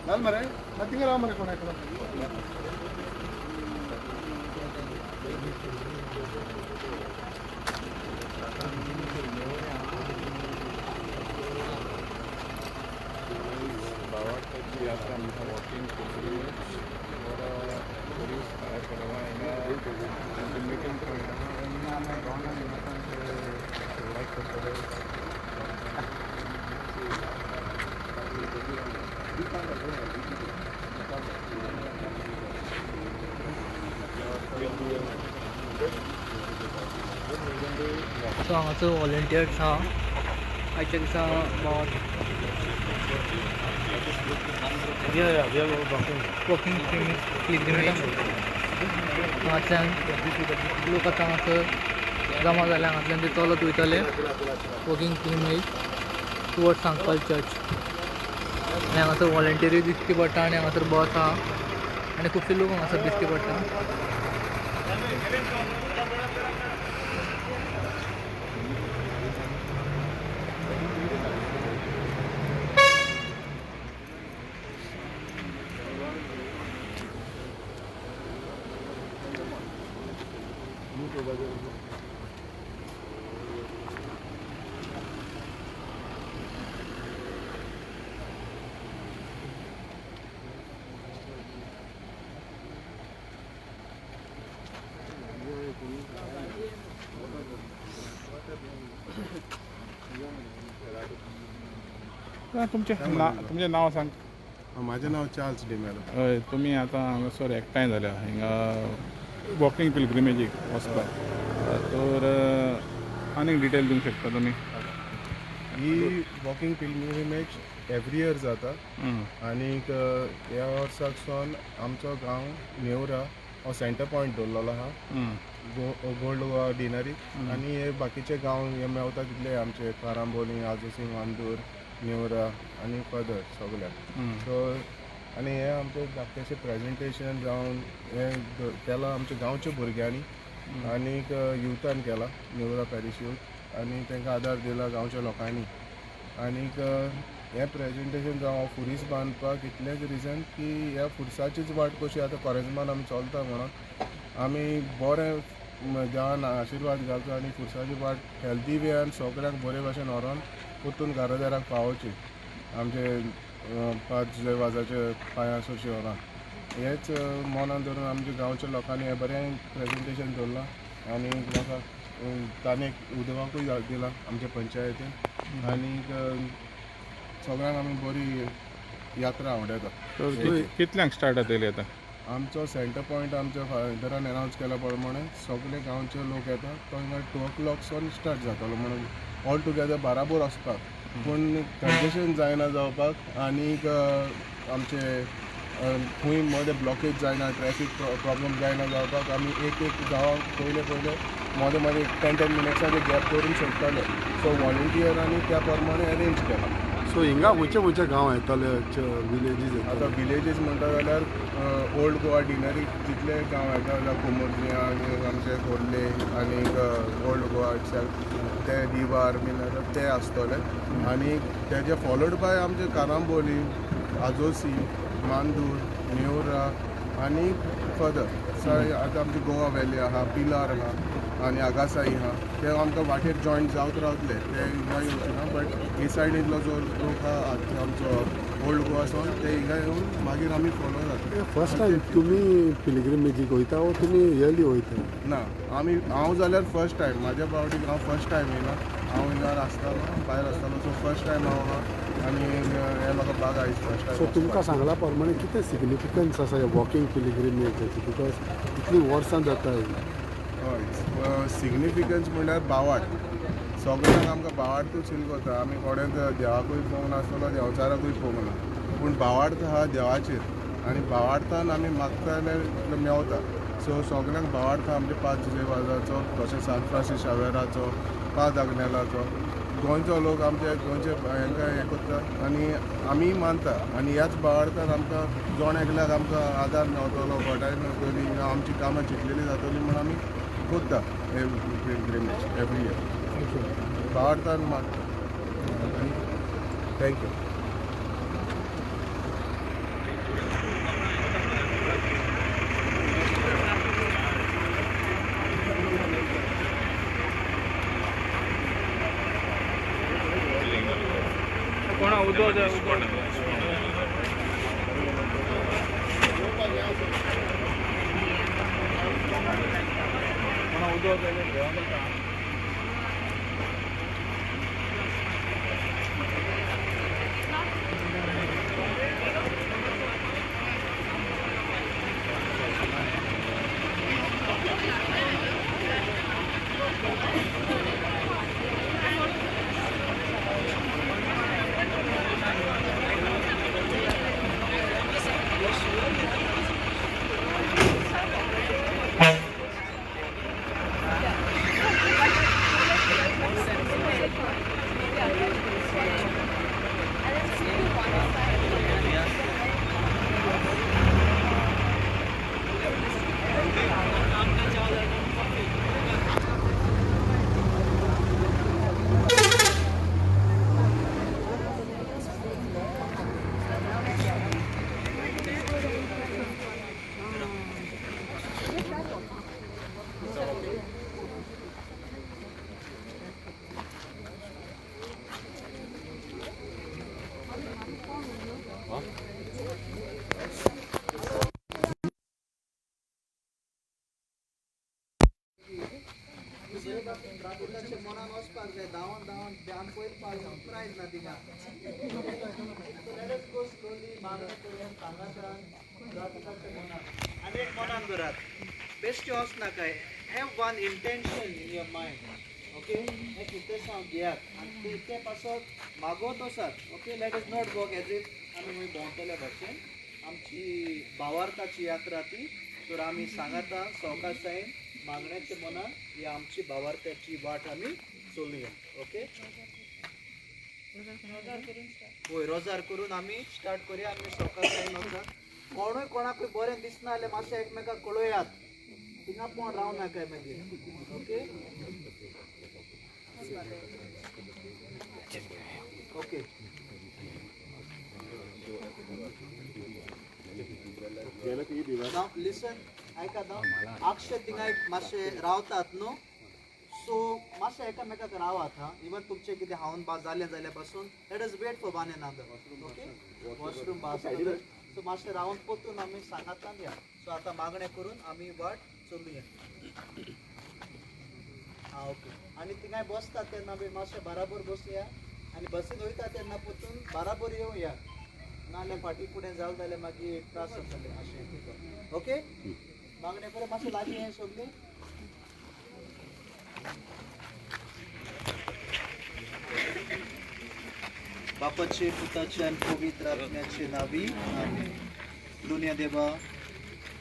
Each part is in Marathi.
लाल मरे नथिंग राव मरे कोणाकडे बावळटाची यात्रा आमकां वॉकिंग केली और पुलीस भायर पडला हिंगा मिटींग पॉयंट आहा लायक करतले सो हांगासर वॉलंटियर्स आहा आयच्या दिसा वॉकिंग पिलग्रिमेज हांगांतल्यान लोक आतां हांगासर जमा जाले हांगांतल्यान ते चलत वयतले walking pilgrimage towards Sancoale church आनी हांगासर वॉलंटियरूय दिश्टी पडटा आनी हांगासर बस आहा आनी खुबशे लोक हांगासर दिश्टी पडटा तुमचें नांव सांग माझे नाव चार्ल्स डिमेलो हय तुमी आतां हांगासर एकठांय जाल्या हिंगा वॉकिंग पिलग्रिमेजीक वचपाक तर आनीक डिटेल दिवंक शकता तुमी ही वॉकिंग पिलग्रिमेज एवरी इयर जाता आनीक ह्या वर्साक सावन आमचो गांव नेवरा हो सेंटर पॉयंट दवरलेलो आहा गोल्ड गोवा डिनरी आनी हे बाकीचे गांव हे मेवता तितले आमचे कारांबोली आजोसी मांदूर नेवरा आनी फर्दर सगळ्याक सो आनी हे आमचे धाकटेशें प्रेजेंटेशन जावन हे केलां आमच्या गांवच्या भुरग्यांनी आनीक युथान केलां नेवरा पॅरिश यूथ आनी तांकां आदार दिला गांवच्या लोकांनी आनीक हें प्रेजेंटेशन जावं फुरीस बांदपाक इतलेंच रिजन की ह्या फुरसाचीच वाट कशी आतां कोरेजमान आमी चलता म्हणून आमी बरें देवान आशिर्वाद घालचो आनी फुरसाची वाट हेल्दी वेयान सगळ्यांक बरे भाशेन व्हरोन परतून घरादाराक पावोवची आमचे 5 जुलय वाजाचे पांयां सुशी व्हरोन हेच मनान धरून आमच्या गांवच्या लोकांनी हें बरें प्रेजेंटेशन दवरलां आनी लोकांक तानेक उदकाकूय दिलां आमच्या पंचायतीन आनीक सगळ्यांक आमी बरी यात्रा आवडयता कितल्यांक स्टार्ट जातली आतां आमचो सेंटर पॉयंट आमच्या फादरान अनावन्स केल्या प्रमाणे सगळे गांवचे लोक येता तो हिंगा 2 o'clock सावन स्टार्ट जातलो म्हणून ऑल टुगेदर बाराबोर वचपाक पूण कंजेशन जायना जावपाक आनीक आमचे खंय मदें ब्लॉकेज जायना ट्रॅफीक प्रॉब्लम जायना जावपाक आमी एक गांवाक पयले मदें 10 मिनिट्साचे गॅप करून सोडटाले सो वॉलंटियरांनी त्या प्रमाणे अरेंज केलां सो हिंगा खंयचे गांव येताले विलेजीस आतां विलेजीस म्हणटा जाल्यार ओल्ड गोवा डिनरी जितले गांव येता जाल्यार कोमोर्जिया आमचे खोर्ले आनीक ओल्ड गोवा ते दिवार बीन ते आसतले आनी तेजे फॉलोड बाय आमचे कारांबोली आजोसी मांदूर नेवरा आनी फर्दर आतां आमची गोवा व्हॅली आहा पिलार आहा आनी आगासाई आहा ते आमकां वाटेर जॉयंट जावत रावतले ते हिंगा येवचे ना बट हे सायडींतलो जो लोक आहा आमचो ओल्ड गोवा सावन ते हिंगा येवन मागीर आमी फॉलो जाता फर्स्ट टायम तुमी पिलग्रिमेजीक वयता वो तुमी इयरली वयता ना आमी हांव जाल्यार फर्स्ट टायम म्हाज्या पावटीक हांव फर्स्ट टायम येयला हांव हिंगा आसतालो भायर आसतालो सो फर्स्ट टायम हांव आहा आनी हे म्हाका बाग आयज फर्स्ट टायम सो तुमकां सांगला प्रमाणे कितें सिग्निफिकन्स आसा ह्या वॉकिंग पिलग्रिमेजीची बिकॉज इतली वर्सां जाता हय सिग्निफिकन्स म्हणल्यार बावाड सगळ्यांक आमकां बावाडूच फील करता आमी कोणें देवाकूय पळोवंक नासतलो देवचाराकूय पळोवंक ना पूण बावार्थ आहा देवाचेर आनी बावार्थान आमी मागता जाल्यार मेवता सो सगळ्यांक बावार्थ आमचे 5 जुलय वाजाचो तशेंच सान फ्रांसीस शावेराचो 5 आग्नेलाचो गोंयचो लोक आमचे गोंयचे हांकां हें करता आनी आमी मानता आनी ह्याच बावार्थान आमकां जोण एकल्याक आमकां आदार मेवतलो घोटाय मेवतली आमची कामां चिंतलेली जातली म्हूण आमी कोत्ता पिलग्रिमेज एवरी इयर बावार्थान मानता thank you Best yours na kai. Have one intention in your mind. Okay? एक intention घ्या. आणि ते पासून मागवतो sir. Okay? Let us not walk as if आम्ही भोंवतले भशेन. आमची भावार्थाची यात्रा ती. तर आम्ही सांगता सवकासायन मागण्याचे मनान ही आमची भावार्थाची वाट आम्ही चलूया. ओके? होय रोजार करून आम्ही स्टार्ट करूया. आम्ही सवकासायन वचून कोणूय कोणाकूय बरें दिसना जाल्यार मातशें एकमेकाक कळयात. थिंगा कोण राव नाका मागीर. ओके? ओके. Now listen, ऐका ना अक्षय थिंगा मातशें रावतात न्हू. सो मातशें एकामेकाक रावात हा. इवन तुमचें कितें हावन बा जालें जाल्यार पासून let us wait for one another. Okay? Washroom बा सो मातशें रावन पोतून आमी सांगातान या. सो आतां मागणें करून आमी वाट चलुया. हां ओके. आनी थिंगाय बसता तेन्ना बी मातशें बराबर बसया. आनी बसीन वयता तेन्ना पोतून बराबर येवया. नाल्यार फाटीं फुडें जालें जाल्यार मागीर त्रास जातले मातशें. ओके? मागणें करून मातशें लागीं हें सगळें. बापाचे पुताचे आणि पवित्र आत्म्याचे नावी आमेन. दुनिया देवा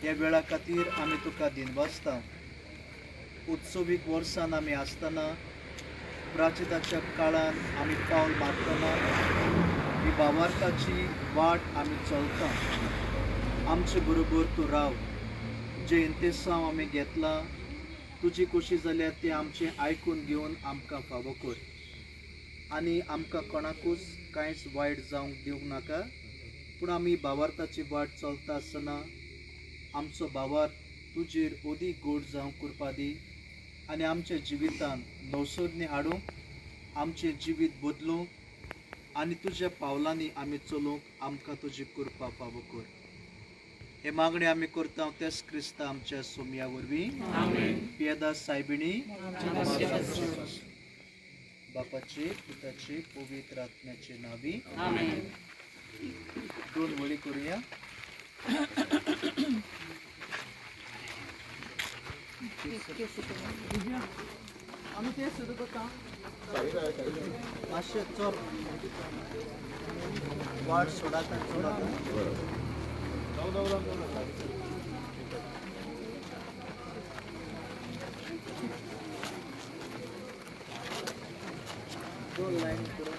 ह्या वेळा खातीर आमी तुका दिनवासता. उत्सवीक वर्सान आमी आसतना प्राचिताच्या काळान आमी पावल मारतना ही भावार्थाची वाट आमी चलता. आमचे बरोबर तूं राव. जे इंतेसांव आमी घेतला तुजी कशी जाल्यार ते आमचे आयकून घेवन आमकां फावो कर. आनी आमकां कोणाकूच कांयच वायट जावंक दिवंक नाका. पूण आमी भावार्थाची वाट चलता आसतना आमचो भावार्थ तुजेर अदीक गोड जावंक कृपा दी. आनी आमच्या जिवितान नवसोदणी हाडूंक आमचें जिवीत बदलूंक आनी तुज्या पावलांनी आमी चलूंक आमकां तुजी कृपा फावो कर. हे मागणे आमी करता तेच क्रिस्ता आमच्या सोमया वरवीं. पियेदाद सायबिणी बापाचे पुताचे पवित्र आत्म्याचे नावी. दोन वळी करूया. आमी ते सुरू करता. मातशें चोर वाट सोडाता सोडाता. दोन लाईन करून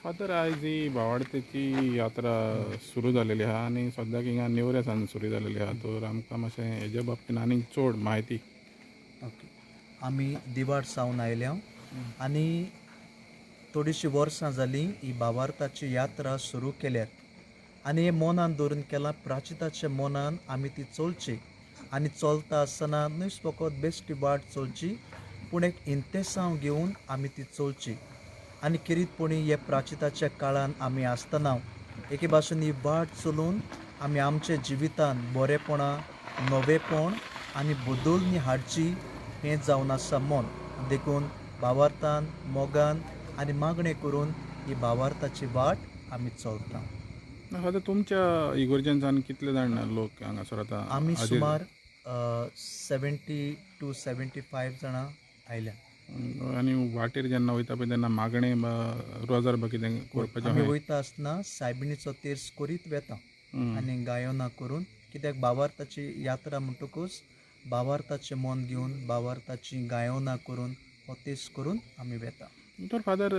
फादर आयज ही भावार्थेची यात्रा सुरू जालेली आहा आनी सद्याक हिंगा नेवऱ्यासान सुरू जालेली आहा. तर आमकां मातशें हेजे बाबतीन आनीक चड म्हायती. ओके. आमी दिवाड सावन आयल्या आनी थोडीशीं वर्सां जालीं ही भावार्थाची यात्रा सुरू केल्यार आनी हे मनान दवरून केलां प्राचिताच्या मनान आमी ती चलची आनी चलता आसतना न्हयच फकत बेश्टी वाट चलची पूण एक इंतेसांव घेवन आमी ती चलची आनी किरीतपणी हे प्राचिताच्या काळान आमी आसतना एके भाशेन ही वाट चलून आमी आमच्या जिवितान बरेपणां नवेपण आनी बदलणी हाडची हें जावन आसा मन देखून भावार्थान मोगान आनी मागणें करून ही भावार्थाची वाट आमी चलता. फादर तुमच्या इगोर्जेंसान कितले जाण लोक हांगासर आता आमी सुमार 70 to 75 जाणां आयल्या. आनी वाटेर जेन्ना वयता पळय तेन्ना मागणें रोजार बा कितें करपाचें आमी वयता आसतना सायबिणीचो तेर्स करीत वेता आनी गायनां करून कित्याक भावार्थाची यात्रा म्हणटकूच भावार्थाचें मन घेवन भावार्थाची गायनां करून हो तेर्स करून आमी वेता. तर फादर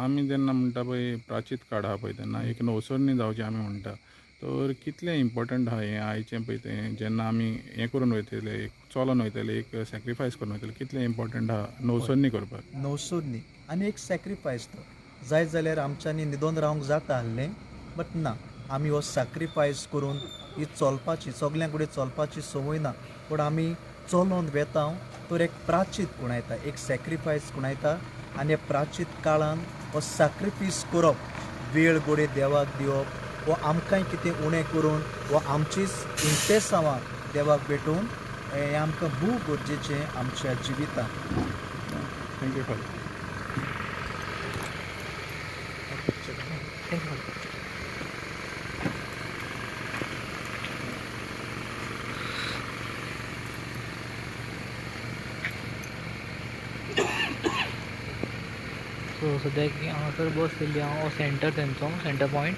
आमी जेन्ना म्हणटा पळय प्राचीत काळ आहा पळय तेन्ना एक नवसरणी जावचें आमी म्हणटा. तर कितलें इम्पॉर्टंट आहा हें आयचें पळय तें जेन्ना आमी हें करून वयतले एक चलोन वयतले एक सॅक्रिफायस करून वयतले कितलें इम्पॉर्टंट आहा नवसरणी करपाक. नवसोदनी आनी एक सॅक्रिफायस तो जाय जाल्यार आमच्यांनी न्हिदोन रावंक जाता आसलें बट ना आमी हो सॅक्रिफायस करून ही चलपाची सगल्यां कडेन चलपाची संवय ना पूण आमी चलोन वेता तर एक प्राचीत कुणायता एक सॅक्रिफायस कुणायता आनी हे प्राचीत काळान हो सॅक्रिफायस करप वेळ गोडे देवाक दिवप वो आमकांय कितें उणें करून वो आमचीच इंतेसांवां देवाक भेटून हें आमकां खूब गरजेचें आमच्या जिवितांत. Thank you father. सो सद्याक हांगासर बस येयल्ली हांव सेंटर तेंचो सेंटर पॉयंट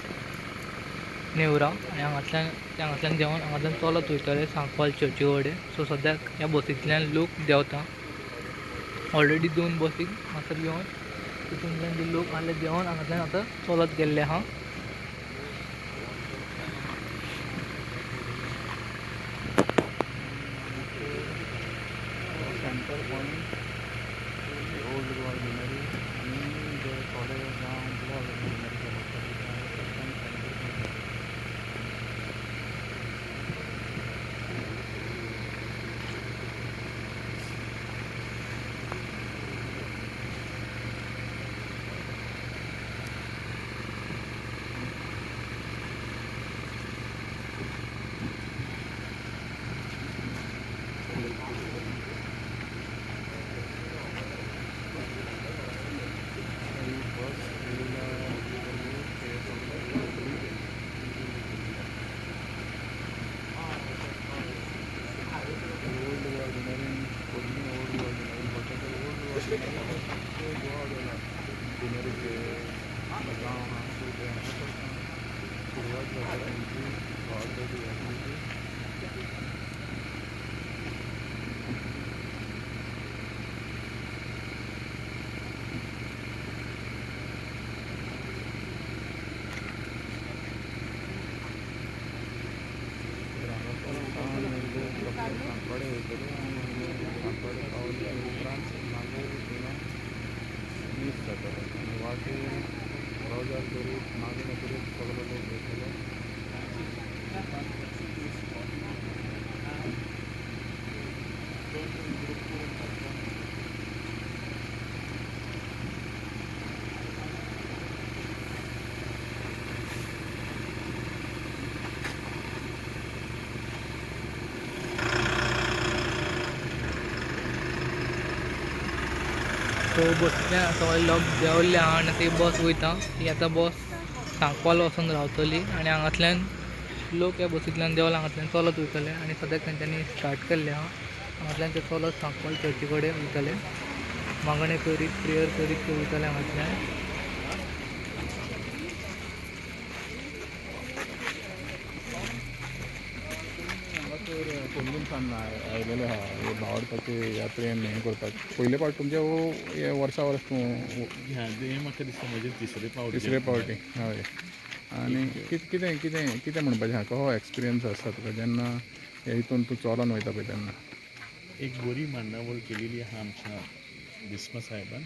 नेवरा आनी हांगांतल्यान देंवन हांगांतल्यान चलत वयतले सांकवाल चर्ची कडेन. सो सद्याक ह्या बसींतल्यान लोक देंवता. ऑलरेडी 2 बसीक हांगासर येवन तितूंतल्यान जे लोक आहले देंवन हांगांतल्यान आतां चलत गेल्ले आहा. सेंटर पॉयंट ओल्ड गोवा जुनेरी आनी जे थोडे गांव गोवा जुनेरीचे सो बसींतल्यान सगळे लोक देंवल्ले आहा आनी ती बस वयता. ही आतां बस सांकवाल वचून रावतली आनी हांगांतल्यान लोक ह्या बसींतल्यान देंवला हांगांतल्यान चलत वयतले आनी सद्याक तेंच्यांनी स्टार्ट केल्लें आहा. हांगांतल्यान ते चलत सांकवाल चर्ची कडेन वयतले मागणें करीत प्रेयर करीत ते वयतले हांगांतल्यान. तर पयलींसान आयलेले आहा हे भावार्थाचे यात्रेन हें करपाक पयले फावट तुमचे हे वर्सा वर्स तूं ह्या म्हाका दिसता म्हजें तिसरें फावट तिसरे फावटी हय आनी कितें कितें कितें म्हणपाचें आहा कसो एक्सपिरियन्स आसता तुका जेन्ना हे हितून तूं चलोन वयता पळय तेन्ना एक बरी मांडावळ केलेली आहा आमच्या बिस्मा साहेबान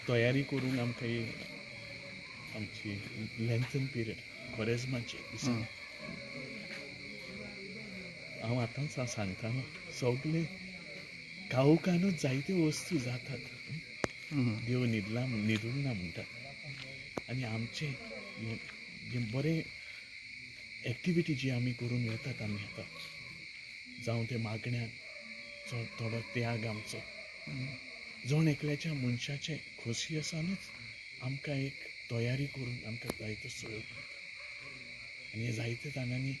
तयारी करून आमकां ही आमची लेंथन पिरियड खोरेजमाची दिसा हांव आतांच सांगतालो सगळे गांवकानूच जायत्यो वस्तू जातात देव न्हिदूंक ना म्हणटात आनी आमचे जे बरे एक्टिविटी जी आमी करून वतात आमी आतां जावं ते मागण्याक थोडो त्याग आमचो जण एकल्याच्या मनशाचे खोशी आसानूच आमकां एक तयारी करून आमकां जायतो सगळ्यो आनी हे जायते जाणांनी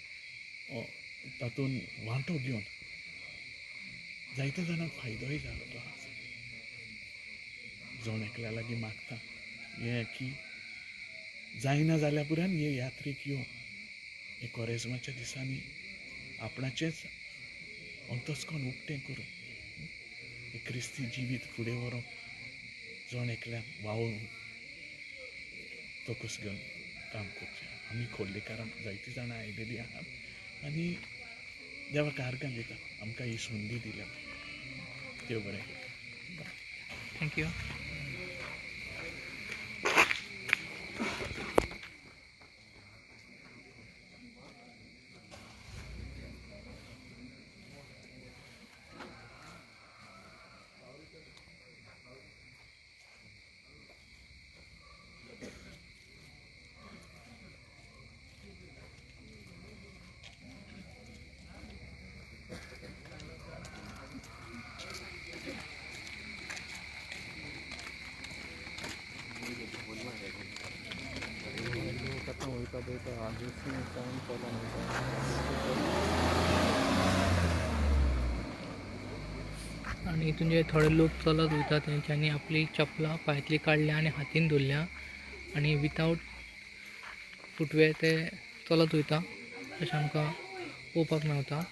तातूंत वांटो घेवन जायत्या जाणांक फायदोय जालो आसा जण एकल्या लागीं मागता हें की जायना जाल्या पुरान हे यात्रेक येवन हे कोरेजमाच्या दिसांनी आपणाचेंच अंतस्कन उक्तें करून हे क्रिस्ती जिवीत फुडें व्हरोंक जण एकल्याक वावून तोकूस घेवन काम करचें आमी खोर्लेकारां जायतीं जाणां आयिल्लीं आहात आनी देवाक आर्गां दिता आमकां ही संदी दिल्या देव बरें करूं. थँक्यू. वयता पळयता आजूच टायम चलोन वयता आणि हितून जे थोडे लोक चलत वयता तेंच्यांनी आपली चपलां पांयांतली काडल्या आनी हातीन धरल्या आनी विथावट फुटवेअर ते चलत वयता अशें आमकां पळोवपाक मेवता.